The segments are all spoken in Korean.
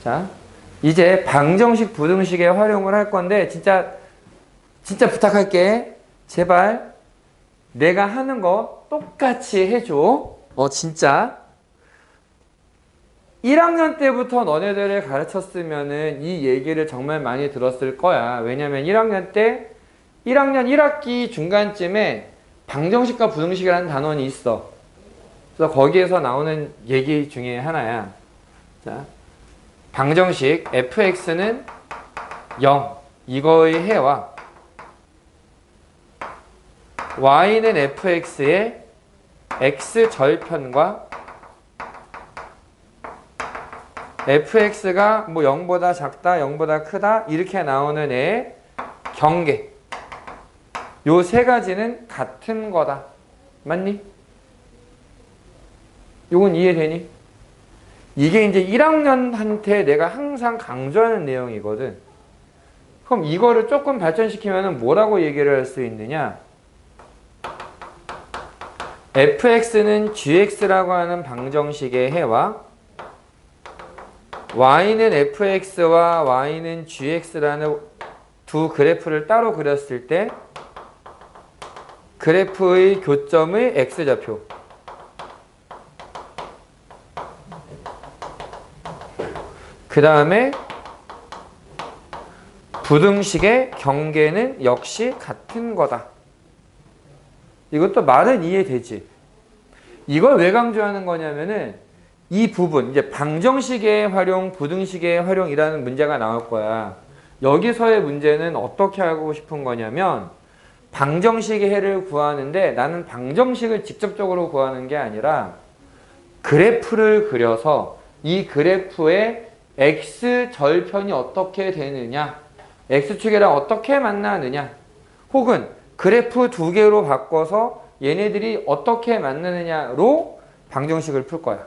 자, 이제 방정식, 부등식에 활용을 할 건데 진짜 부탁할게. 제발 내가 하는 거 똑같이 해줘. 진짜. 1학년 때부터 너네들을 가르쳤으면은 이 얘기를 정말 많이 들었을 거야. 왜냐면 1학년 때 1학년 1학기 중간쯤에 방정식과 부등식이라는 단원이 있어. 그래서 거기에서 나오는 얘기 중에 하나야. 자, 방정식 fx는 0 이거의 해와 y는 fx의 x절편과 fx가 뭐 0보다 작다, 0보다 크다 이렇게 나오는 애의 경계. 요 세 가지는 같은 거다. 맞니? 요건 이해되니? 이게 이제 1학년한테 내가 항상 강조하는 내용이거든. 그럼 이거를 조금 발전시키면 뭐라고 얘기를 할 수 있느냐? fx는 gx라고 하는 방정식의 해와 y는 fx와 y는 gx라는 두 그래프를 따로 그렸을 때 그래프의 교점의 x좌표, 그 다음에 부등식의 경계는 역시 같은 거다. 이것도 말은 이해되지? 이걸 왜 강조하는 거냐면은 이 부분, 이제 방정식의 활용, 부등식의 활용이라는 문제가 나올 거야. 여기서의 문제는 어떻게 하고 싶은 거냐면 방정식의 해를 구하는데 나는 방정식을 직접적으로 구하는 게 아니라 그래프를 그려서 이 그래프의 x절편이 어떻게 되느냐, x축이랑 어떻게 만나느냐, 혹은 그래프 두 개로 바꿔서 얘네들이 어떻게 만나느냐로 방정식을 풀 거야.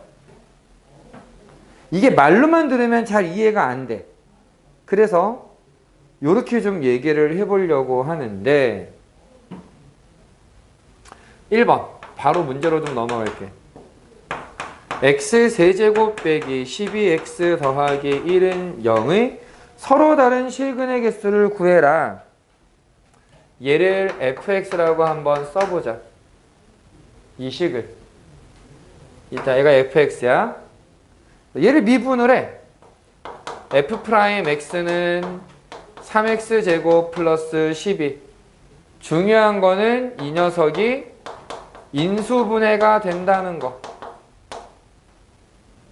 이게 말로만 들으면 잘 이해가 안 돼. 그래서 이렇게 좀 얘기를 해보려고 하는데 1번 바로 문제로 좀 넘어갈게. x세제곱 빼기 12x 더하기 1은 0의 서로 다른 실근의 개수를 구해라. 얘를 fx라고 한번 써보자. 이 식을. 일단 얘가 fx야. 얘를 미분을 해. f'x는 3x제곱 플러스 12. 중요한 거는 이 녀석이 인수분해가 된다는 거.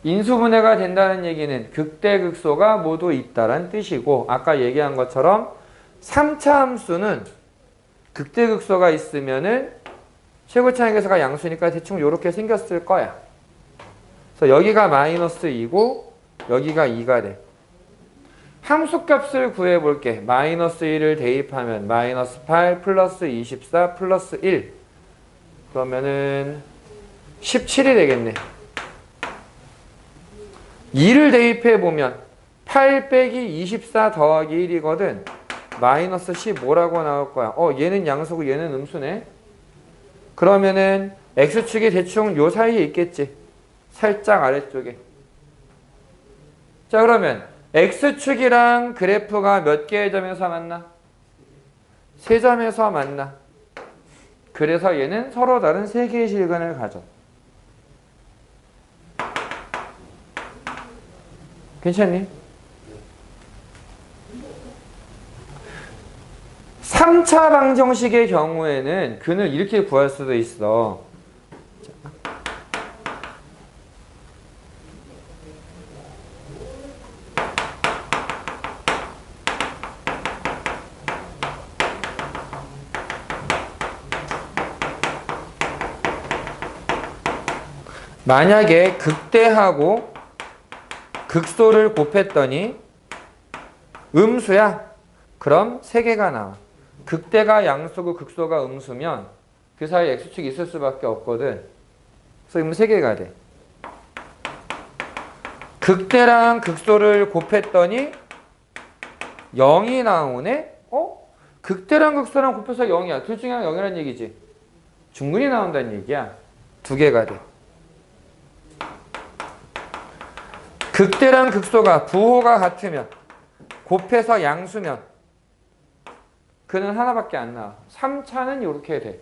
인수분해가 된다는 얘기는 극대극소가 모두 있다란 뜻이고, 아까 얘기한 것처럼 3차 함수는 극대극소가 있으면은 최고차항계수가 양수니까 대충 이렇게 생겼을 거야. 그래서 여기가 마이너스 2고 여기가 2가 돼. 함수값을 구해볼게. 마이너스 1을 대입하면 마이너스 8 플러스 24 플러스 1. 그러면은 17이 되겠네. 2를 대입해보면 8 빼기 24 더하기 1이거든. 마이너스 15라고 나올 거야. 얘는 양수고 얘는 음수네. 그러면은 x축이 대충 요 사이에 있겠지. 살짝 아래쪽에. 자, 그러면 x축이랑 그래프가 몇 개의 점에서 만나? 3점에서 만나. 그래서 얘는 서로 다른 3개의 실근을 가져. 괜찮니? 3차 방정식의 경우에는 근을 이렇게 구할 수도 있어. 만약에 극대하고 극소를 곱했더니 음수야. 그럼 3개가 나와. 극대가 양수고 극소가 음수면 그 사이에 x축이 있을 수밖에 없거든. 그래서 3개가 돼. 극대랑 극소를 곱했더니 0이 나오네? 극대랑 극소랑 곱해서 0이야. 둘 중에 하나 0이라는 얘기지. 중근이 나온다는 얘기야. 2개가 돼. 극대랑 극소가 부호가 같으면 곱해서 양수면 그는 하나밖에 안 나와. 3차는 이렇게 돼.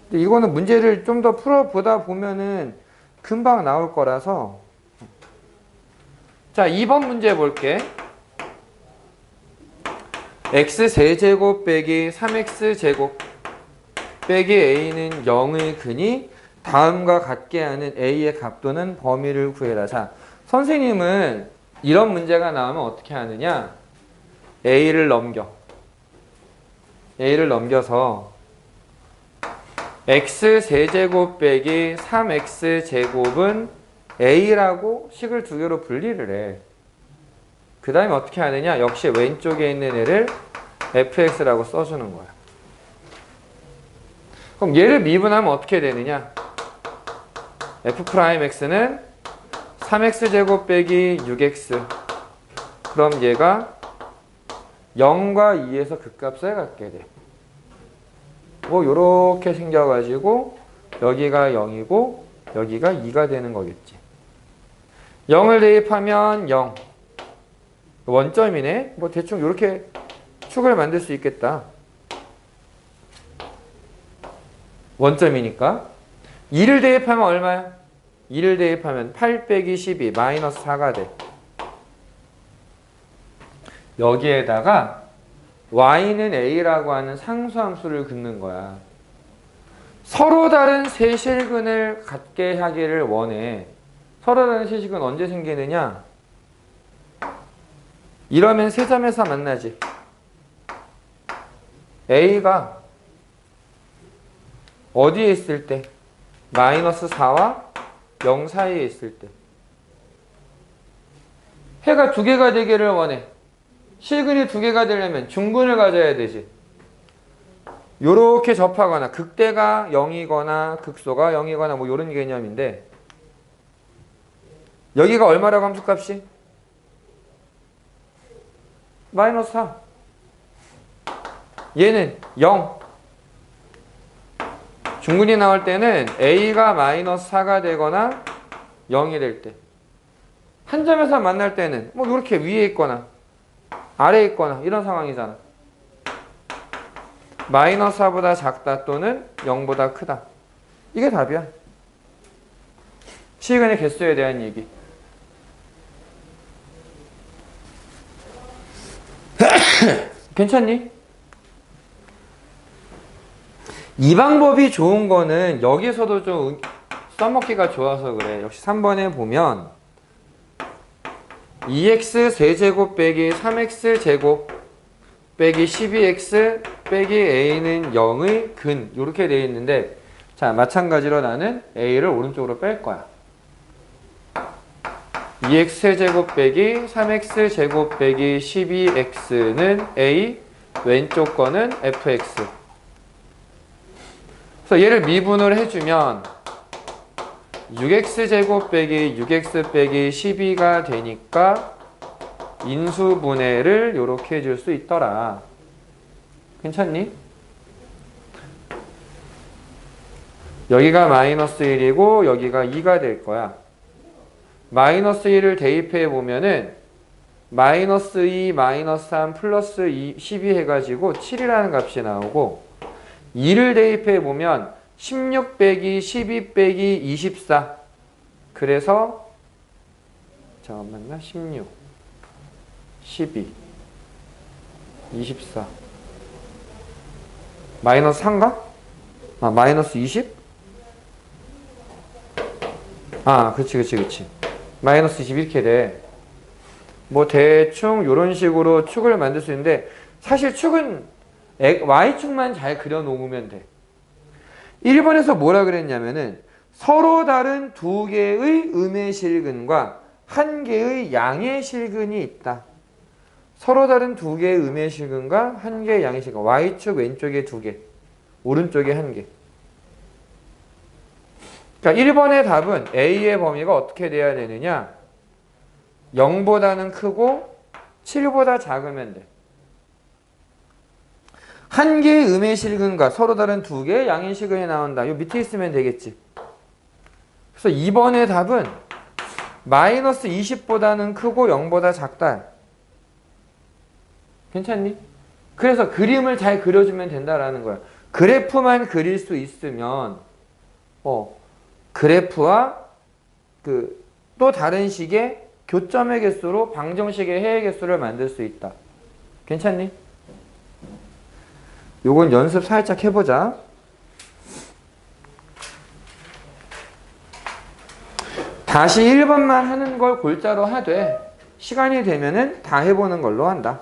근데 이거는 문제를 좀 더 풀어보다 보면은 금방 나올 거라서. 자, 2번 문제 볼게. x세제곱 빼기 3x제곱 빼기 a는 0의 근이 다음과 같게 하는 a의 값도는 범위를 구해라. 자, 선생님은 이런 문제가 나오면 어떻게 하느냐? a를 넘겨서 x세제곱 빼기 3x제곱은 a라고 식을 두 개로 분리를 해. 그 다음에 어떻게 하느냐? 역시 왼쪽에 있는 애를 fx라고 써주는 거야. 그럼 얘를 미분하면 어떻게 되느냐? f'x는 3x제곱 빼기 6x. 그럼 얘가 0과 2에서 극값을 갖게 돼. 뭐 요렇게 생겨가지고 여기가 0이고 여기가 2가 되는 거겠지. 0을 대입하면 0. 원점이네. 뭐 대충 이렇게 축을 만들 수 있겠다. 원점이니까. 2를 대입하면 얼마야? 2를 대입하면 8 빼기 12 마이너스 4가 돼. 여기에다가 y는 a라고 하는 상수함수를 긋는 거야. 서로 다른 세실근을 갖게 하기를 원해. 서로 다른 세실근 언제 생기느냐? 이러면 세 점에서 만나지. a가 어디에 있을 때? 마이너스 4와 0 사이에 있을 때. 해가 두 개가 되기를 원해. 실근이 두 개가 되려면 중근을 가져야 되지. 요렇게 접하거나 극대가 0이거나 극소가 0이거나 뭐 요런 개념인데 여기가 얼마라고 함수값이? 마이너스 4. 얘는 0. 중근이 나올 때는 a가 마이너스 4가 되거나 0이 될 때. 한 점에서 만날 때는 뭐 이렇게 위에 있거나 아래에 있거나 이런 상황이잖아. 마이너스 4보다 작다 또는 0보다 크다. 이게 답이야. 실근의 개수에 대한 얘기. 괜찮니? 이 방법이 좋은 거는 여기서도 좀 써먹기가 좋아서 그래. 역시 3번에 보면 2x 세제곱 빼기 3x제곱 빼기 12x 빼기 a는 0의 근 이렇게 되어 있는데 자 마찬가지로 나는 a를 오른쪽으로 뺄 거야. 2x 세제곱 빼기 3x제곱 빼기 12x는 a, 왼쪽 거는 fx. 그래서 얘를 미분을 해주면 6x제곱 빼기 6x 빼기 12가 되니까 인수분해를 이렇게 해줄 수 있더라. 괜찮니? 여기가 마이너스 1이고 여기가 2가 될 거야. 마이너스 1을 대입해 보면은 마이너스 2, 마이너스 3, 플러스 12 해가지고 7이라는 값이 나오고 2를 대입해 보면 16 빼기 12 빼기 24. 그래서 잠깐만요. 16, 12, 24. 마이너스 3가? 아, 마이너스 20? 아, 그치. 마이너스 20 이렇게 돼. 뭐 대충 이런 식으로 축을 만들 수 있는데 사실 축은 Y축만 잘 그려놓으면 돼. 1번에서 뭐라 그랬냐면은 서로 다른 두 개의 음의 실근과 한 개의 양의 실근이 있다. 서로 다른 두 개의 음의 실근과 한 개의 양의 실근. Y축 왼쪽에 두 개, 오른쪽에 한 개. 그러니까 1번의 답은 A의 범위가 어떻게 돼야 되느냐? 0보다는 크고 7보다 작으면 돼. 한 개의 음의 실근과 서로 다른 두 개의 양의 실근이 나온다. 요 밑에 있으면 되겠지. 그래서 2번의 답은 마이너스 20보다는 크고 0보다 작다. 괜찮니? 그래서 그림을 잘 그려주면 된다라는 거야. 그래프만 그릴 수 있으면 그래프와 또 다른 식의 교점의 개수로 방정식의 해의 개수를 만들 수 있다. 괜찮니? 요건 연습 살짝 해보자. 다시 1번만 하는 걸 골자로 하되 시간이 되면은 다 해보는 걸로 한다.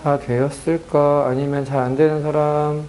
다 되었을까? 아니면 잘 안 되는 사람?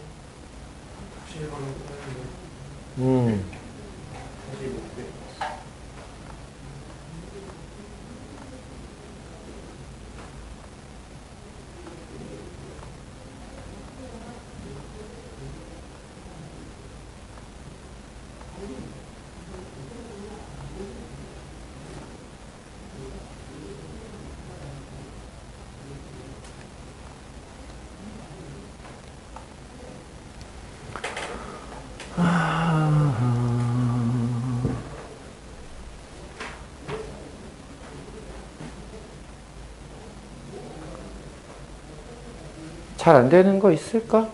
잘 안 되는 거 있을까?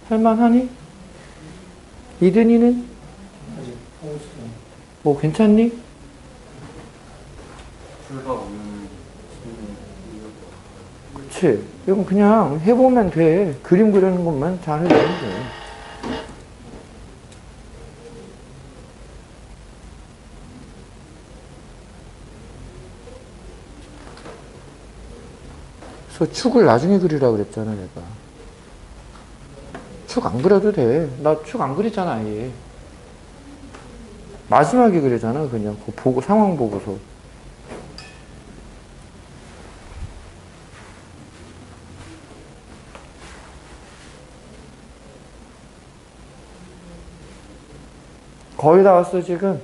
할만하니? 이든이는? 뭐 괜찮니? 그치. 이건 그냥 해보면 돼. 그림 그리는 것만 잘 해보면 돼. 그래서 축을 나중에 그리라고 그랬잖아, 내가. 축 안 그려도 돼. 나 축 안 그리잖아, 아예. 마지막에 그리잖아, 그냥. 그거 보고, 상황 보고서. 거의 다 왔어, 지금.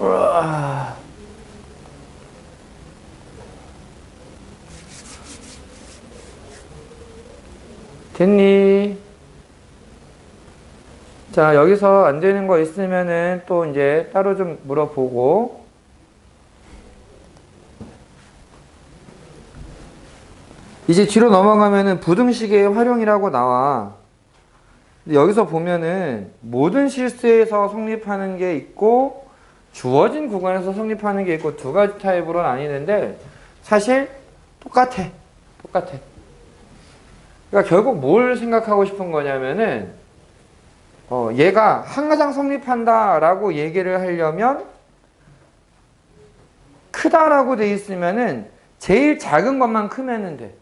으아. 됐니? 자, 여기서 안 되는 거 있으면은 또 이제 따로 좀 물어보고. 이제 뒤로 넘어가면은 부등식의 활용이라고 나와. 근데 여기서 보면은 모든 실수에서 성립하는 게 있고 주어진 구간에서 성립하는 게 있고 두 가지 타입으로 나뉘는데 사실 똑같아. 똑같아. 그러니까 결국 뭘 생각하고 싶은 거냐면은 얘가 항상 성립한다라고 얘기를 하려면 크다라고 돼 있으면은 제일 작은 것만 크면은 돼.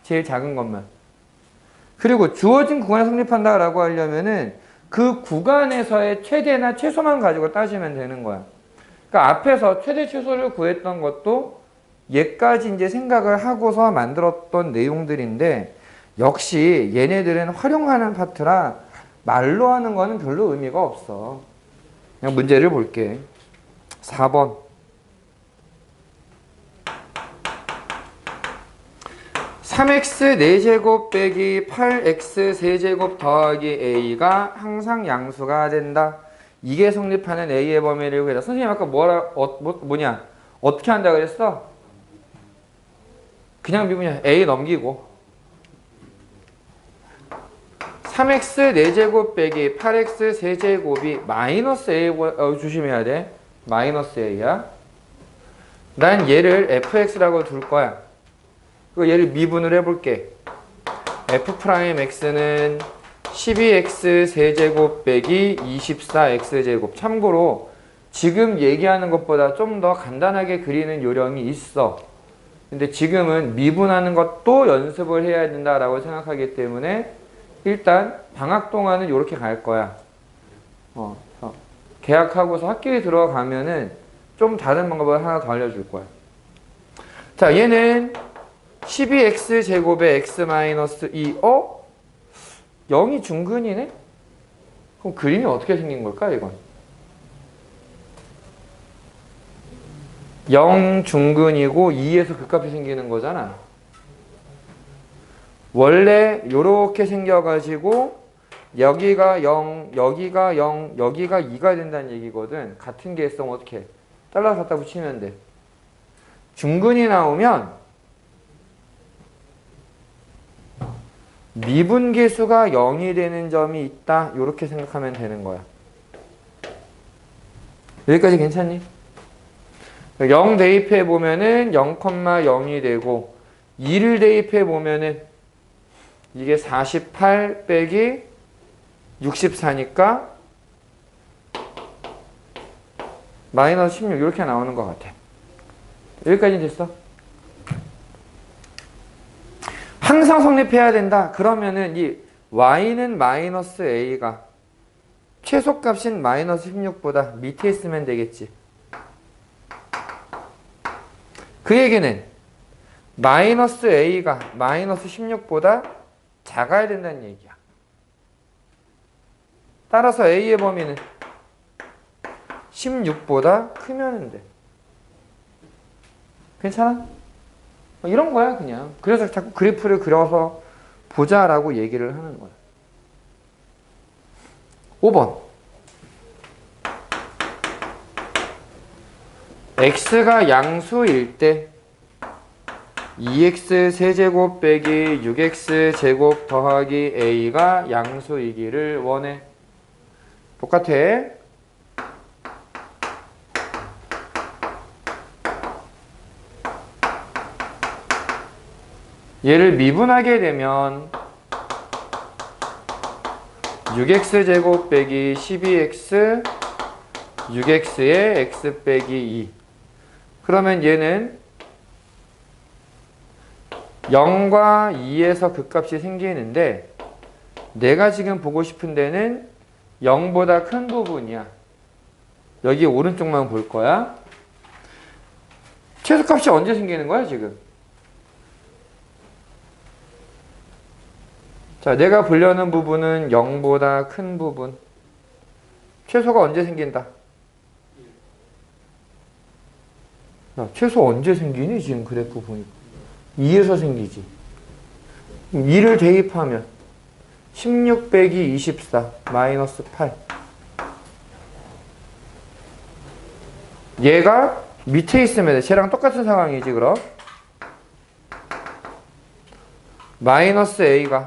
제일 작은 것만. 그리고 주어진 구간에 성립한다라고 하려면은 그 구간에서의 최대나 최소만 가지고 따지면 되는 거야. 그러니까 앞에서 최대 최소를 구했던 것도 얘까지 이제 생각을 하고서 만들었던 내용들인데 역시 얘네들은 활용하는 파트라 말로 하는 거는 별로 의미가 없어. 그냥 문제를 볼게. 4번. 3x 4제곱 빼기 8x 세제곱 더하기 a가 항상 양수가 된다. 이게 성립하는 a의 범위를 구해라. 선생님 아까 뭐냐? 어떻게 한다 그랬어? 그냥 미분이야. a 넘기고 3x 4제곱 빼기 8x 세제곱이 마이너스 a 조심해야 돼. 마이너스 a야. 난 얘를 fx라고 둘 거야. 그 얘를 미분을 해볼게. f'x는 12x 세제곱 빼기 24x제곱. 참고로 지금 얘기하는 것보다 좀 더 간단하게 그리는 요령이 있어. 근데 지금은 미분하는 것도 연습을 해야 된다라고 생각하기 때문에 일단 방학 동안은 이렇게 갈 거야. 계약하고서 학교에 들어가면은 좀 다른 방법을 하나 더 알려줄 거야. 자, 얘는 12x 제곱에 x 마이너스 2. 0이 중근이네? 그럼 그림이 어떻게 생긴 걸까, 이건? 0 중근이고 2에서 극값이 생기는 거잖아. 원래 요렇게 생겨가지고 여기가 0, 여기가 0, 여기가 2가 된다는 얘기거든. 같은 개수성 어떻게 해? 잘라서 갖다 붙이면 돼. 중근이 나오면 미분계수가 0이 되는 점이 있다. 이렇게 생각하면 되는 거야. 여기까지 괜찮니? 0 대입해 보면은 0,0이 되고 2를 대입해 보면은 이게 48 빼기 64니까 마이너스 16 이렇게 나오는 것 같아. 여기까지 됐어? 항상 성립해야 된다. 그러면은 이 y는 마이너스 a가 최소값인 마이너스 16보다 밑에 있으면 되겠지. 그 얘기는 마이너스 a가 마이너스 16보다 작아야 된다는 얘기야. 따라서 a의 범위는 16보다 크면 돼. 괜찮아? 이런 거야 그냥. 그래서 자꾸 그래프를 그려서 보자라고 얘기를 하는 거야. 5번. x가 양수일 때 2x 세제곱 빼기 6x 제곱 더하기 a가 양수이기를 원해. 똑같아. 얘를 미분하게 되면 6x 제곱 빼기 12x 6x에 x 빼기 2. 그러면 얘는 0과 2에서 극값이 생기는데 내가 지금 보고 싶은 데는 0보다 큰 부분이야. 여기 오른쪽만 볼 거야. 최소값이 언제 생기는 거야 지금? 자, 내가 보려는 부분은 0보다 큰 부분. 최소가 언제 생긴다? 야, 최소 언제 생기니? 지금 그래프 보니까 2에서 생기지. 2를 대입하면 16 빼기 24 마이너스 8. 얘가 밑에 있으면 돼. 쟤랑 똑같은 상황이지 그럼. 마이너스 a가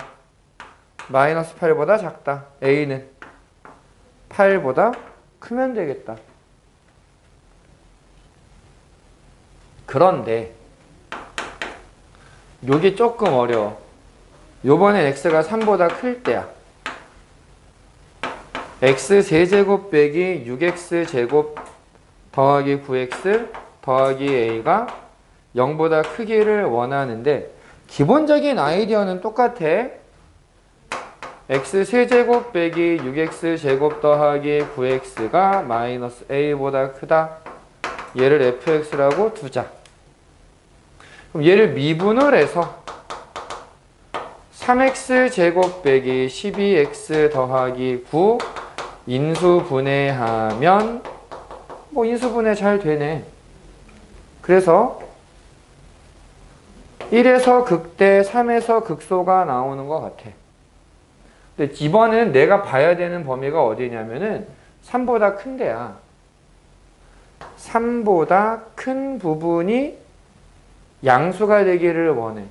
마이너스 8보다 작다. a는 8보다 크면 되겠다. 그런데 요게 조금 어려워. 요번엔 x가 3보다 클 때야. x 세제곱 빼기 6x 제곱 더하기 9x 더하기 a가 0보다 크기를 원하는데 기본적인 아이디어는 똑같아. x 세제곱 빼기 6x 제곱 더하기 9x가 마이너스 a보다 크다. 얘를 fx라고 두자. 그럼 얘를 미분을 해서 3x 제곱 빼기 12x 더하기 9 인수분해하면 뭐 인수분해 잘 되네. 그래서 1에서 극대 3에서 극소가 나오는 것 같아. 근데 이번은 내가 봐야 되는 범위가 어디냐면은 3보다 큰 데야. 3보다 큰 부분이 양수가 되기를 원해.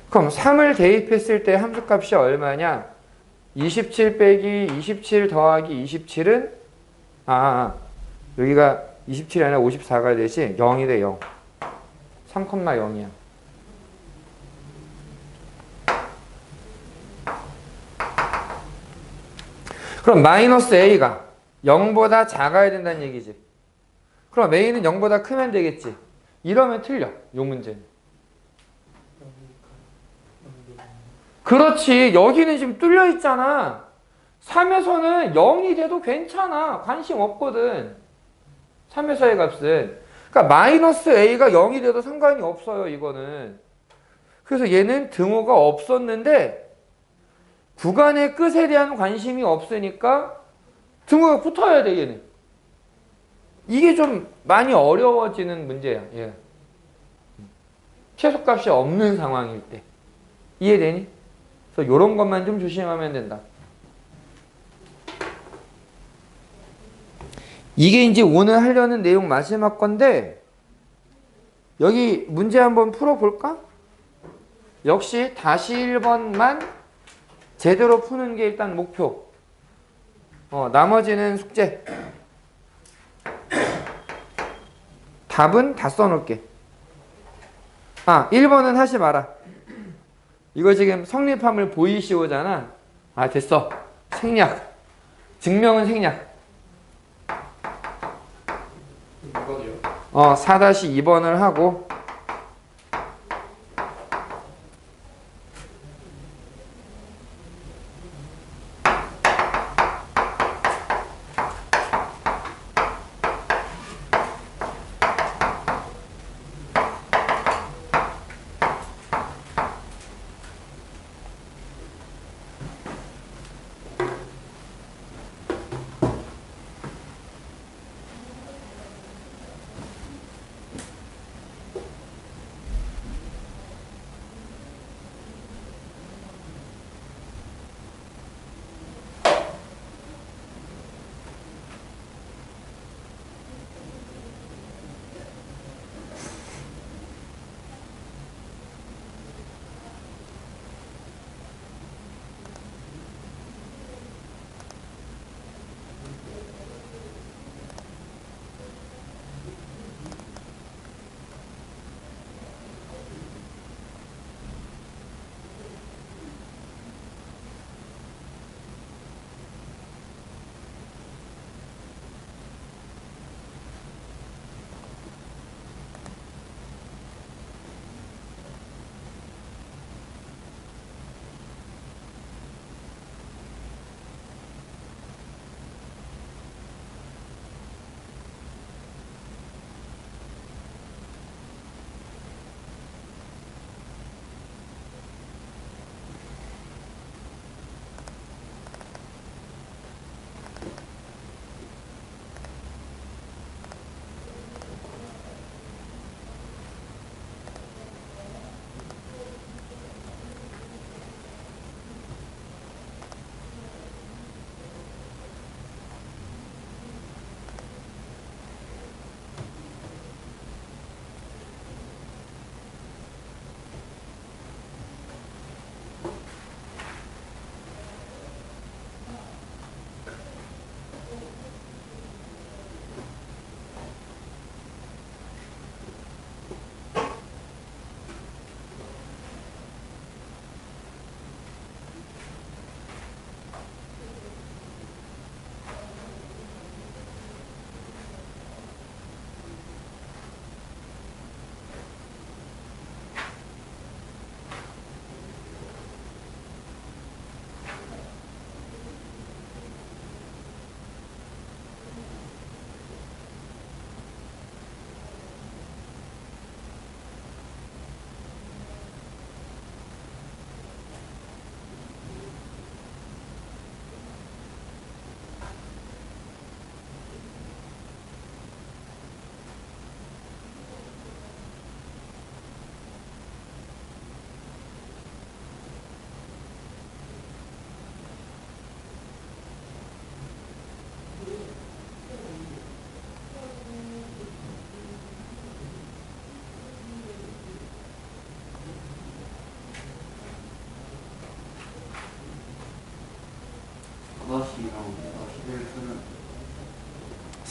그럼 3을 대입했을 때 함수값이 얼마냐? 27 빼기 27 더하기 27은 여기가 27이 아니라 54가 되지 0이 돼 0. 3,0이야. 그럼 마이너스 a가 0보다 작아야 된다는 얘기지. 그럼 a는 0보다 크면 되겠지. 이러면 틀려. 요 문제는. 그렇지. 여기는 지금 뚫려 있잖아. 3에서는 0이 돼도 괜찮아. 관심 없거든. 3에서의 값은. 그러니까 마이너스 a가 0이 돼도 상관이 없어요. 이거는. 그래서 얘는 등호가 없었는데 구간의 끝에 대한 관심이 없으니까 등호가 붙어야 돼. 얘는. 이게 좀 많이 어려워지는 문제야. 예. 최소값이 없는 상황일 때. 이해되니? 그래서 이런 것만 좀 조심하면 된다. 이게 이제 오늘 하려는 내용 마지막 건데 여기 문제 한번 풀어볼까? 역시 다시 1번만 제대로 푸는 게 일단 목표. 나머지는 숙제. 답은 다 써놓을게. 1번은 하지 마라. 이거 지금 성립함을 보이시오잖아. 됐어. 생략. 증명은 생략. 4-2번을 하고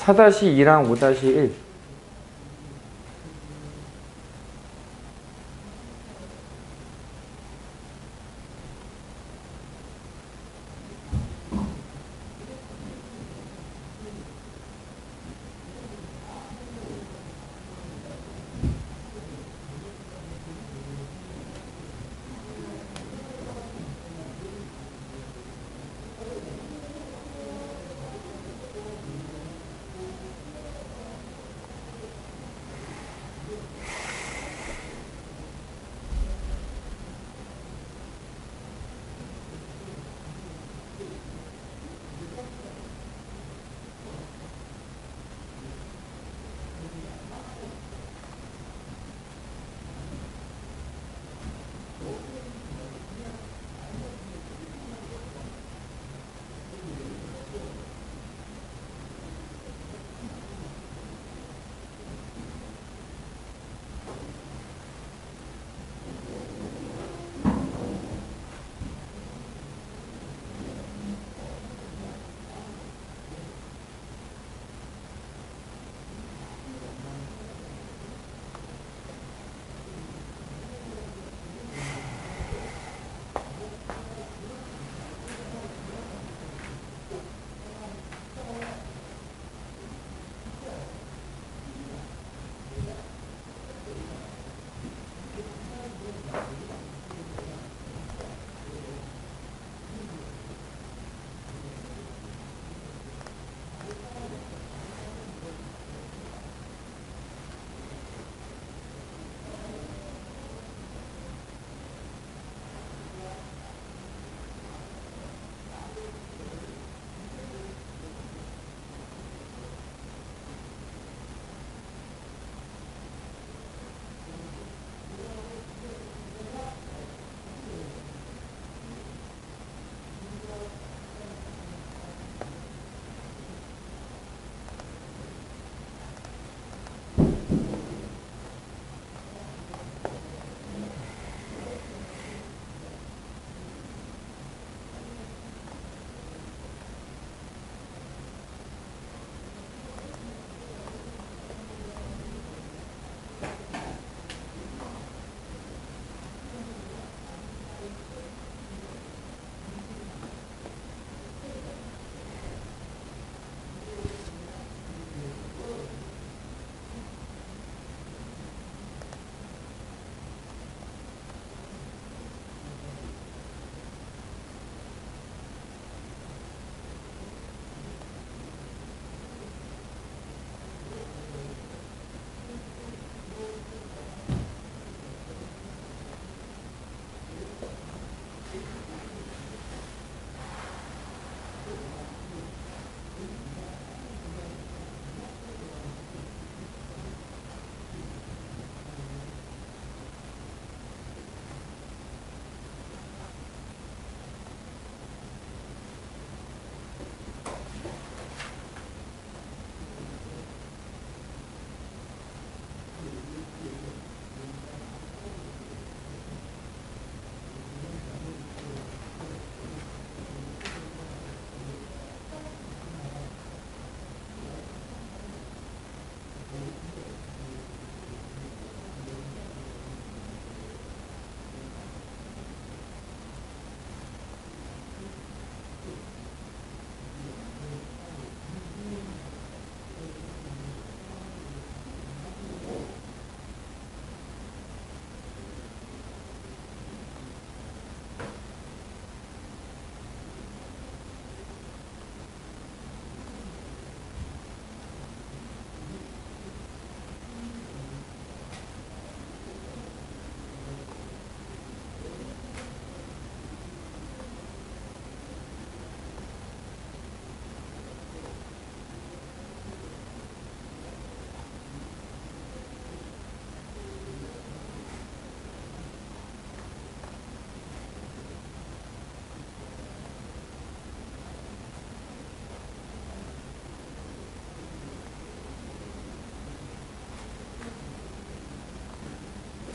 4-2랑 5-1.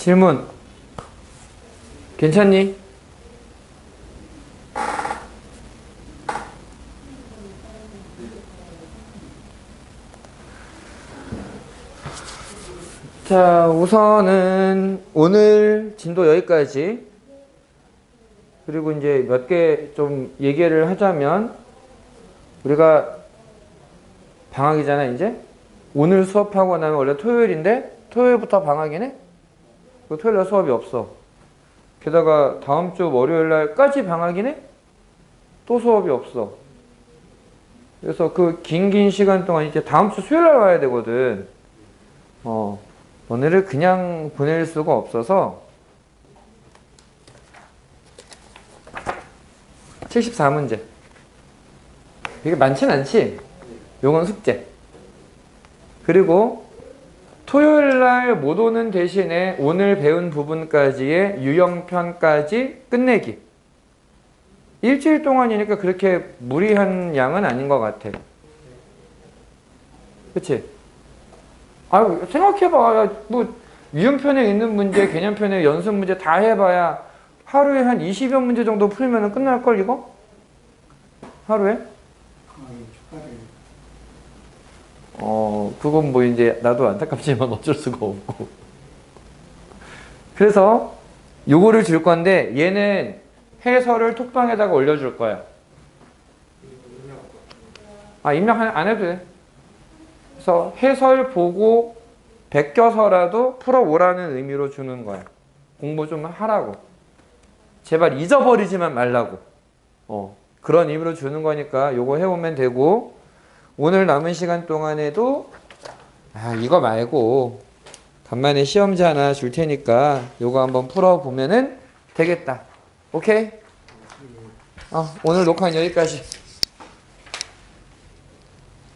질문. 괜찮니? 자, 우선은 오늘 진도 여기까지. 그리고 이제 몇 개 좀 얘기를 하자면, 우리가 방학이잖아, 이제. 오늘 수업하고 나면 원래 토요일인데, 토요일부터 방학이네? 그 토요일날 수업이 없어. 게다가 다음 주 월요일날까지 방학이네? 또 수업이 없어. 그래서 그 긴 시간 동안 이제 다음 주 수요일날 와야 되거든. 너네를 그냥 보낼 수가 없어서 74문제. 이게 많진 않지? 요건 숙제. 그리고 토요일날 못 오는 대신에 오늘 배운 부분까지의 유형편까지 끝내기. 일주일 동안이니까 그렇게 무리한 양은 아닌 것 같아. 그치? 아유, 생각해봐. 뭐, 유형편에 있는 문제, 개념편에 연습 문제 다 해봐야 하루에 한 20여 문제 정도 풀면 끝날걸, 이거? 하루에? 그건 뭐 이제 나도 안타깝지만 어쩔 수가 없고. 그래서 요거를 줄 건데 얘는 해설을 톡방에다가 올려줄 거야. 입력 안 해도 돼. 그래서 해설 보고 베껴서라도 풀어오라는 의미로 주는 거야. 공부 좀 하라고. 제발 잊어버리지만 말라고. 그런 의미로 주는 거니까 요거 해오면 되고, 오늘 남은 시간 동안에도 이거 말고 간만에 시험지 하나 줄 테니까 요거 한번 풀어보면은 되겠다. 오케이? 오늘 녹화는 여기까지.